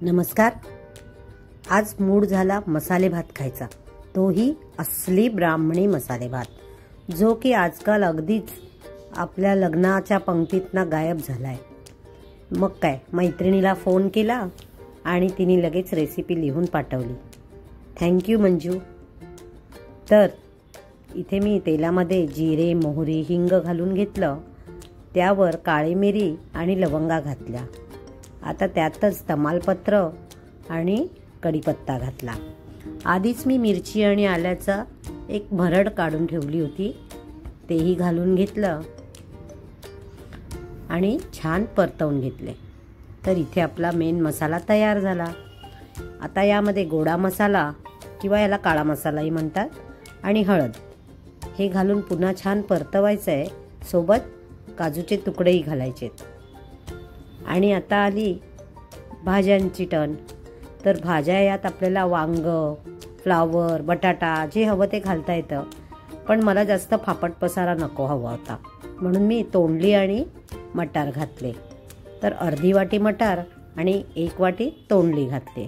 नमस्कार। आज मूड झाला मसाले भात खायचा, तोही असली ब्राह्मणी मसाले भात, जो की आजकाल अगदीच आपल्या लग्नाच्या पंक्तीतनं गायब झालाय। मग काय, मैत्रिणीला फोन केला आणि तिने लगेच रेसिपी लिहून पाठवली। थँक्यू मंजू। तर इथे मी तेलामध्ये जिरे, मोहरी, हिंग घालून घेतलं, त्यावर काळी मिरी आणि लवंगा घातल्या। आता त्यातच तमालपत्र आणि कढीपत्ता घातला। आधीच मी मिरची आणि आल्याचा एक भरड काढून ठेवली होती, तेही घालून घेतलं आणि छान परतवून घेतले। तर इथे आपला मेन मसाला तयार झाला। आता यामध्ये गोडा मसाला किंवा याला काळा मसालाही म्हणतात आणि हळद हे घालून पुन्हा छान परतवायचं आहे। सोबत काजूचे तुकडेही घालायचे। आणि आता आली भाज्यांची टर्न। तर भाज्या यात आपल्याला वांग, फ्लावर, बटाटा जे हवं ते घालता येतं, पण मला जास्त फापट पसारा नको हवा होता, म्हणून मी तोंडली आणि मटार घातले। तर अर्धी वाटी मटार आणि 1 वाटी तोंडली घातले।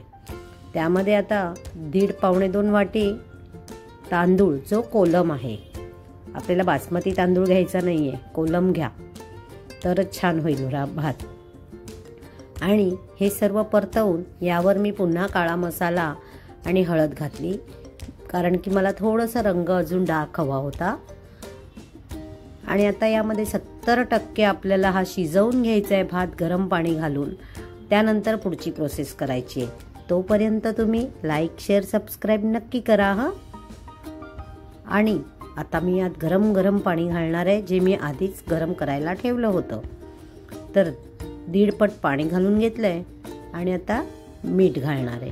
त्यामध्ये आता 1.5 पावणे 2 वाटी तांदूळ, जो कोलम आहे, आपल्याला बासमती तांदूळ घ्यायचा नाही आहे, कोलम घ्या तरच छान होईल भात। आणि हे सर्व परतवून यावर मी पुन्हा काळा मसाला आणि हळद घातली, कारण की मला थोडंसं रंग अजून डार्क हवा होता। आणि आता यामध्ये 70% आपल्याला हा शिजवून घ्यायचा आहे भात, गरम पाणी घालून। त्यानंतर पुढची प्रोसेस करायची आहे। तोपर्यंत तुम्ही लाईक, शेअर, सबस्क्राईब नक्की करा हा। आणि आता मी यात गरम गरम पाणी घालणार आहे, जे मी आधीच गरम करायला ठेवलं होतं। तर 1.5 पट पाणी घालून घेतलंय आणि आता मीठ घालणार आहे।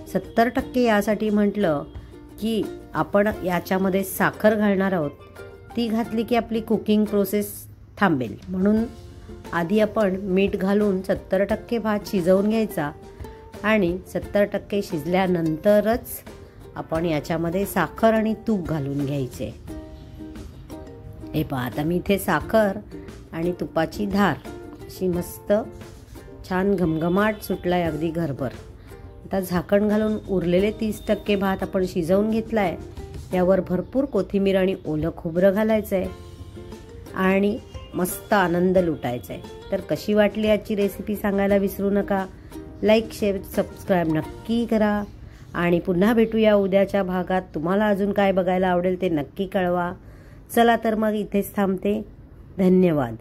70% यासाठी म्हटलं की आपण याच्यामध्ये साखर घालणार आहोत, ती घातली की आपली कुकिंग प्रोसेस थांबेल, म्हणून आधी आपण मीठ घालून 70% भात शिजवून घ्यायचा आणि 70% शिजल्यानंतरच आपण याच्यामध्ये साखर आणि तूप घालून घ्यायचे। हे पहा, आता मी इथे साखर आणि तुपाची धार अशी मस्त छान घमघमाट सुटलाय अगदी घरभर। आता झाकण घालून उरलेले 30% भात आपण शिजवून घेतलाय, यावर भरपूर कोथिंबीर आणि ओलं खोबरं घालायचंय आणि मस्त आनंद लुटायचा आहे। तर कशी वाटली आजची रेसिपी सांगायला विसरू नका। लाईक, शेअर, सबस्क्राईब नक्की करा आणि पुन्हा भेटूया उद्याच्या भागात। तुम्हाला अजून काय बघायला आवडेल ते नक्की कळवा। चला तर मग इथेच थांबते। धन्यवाद।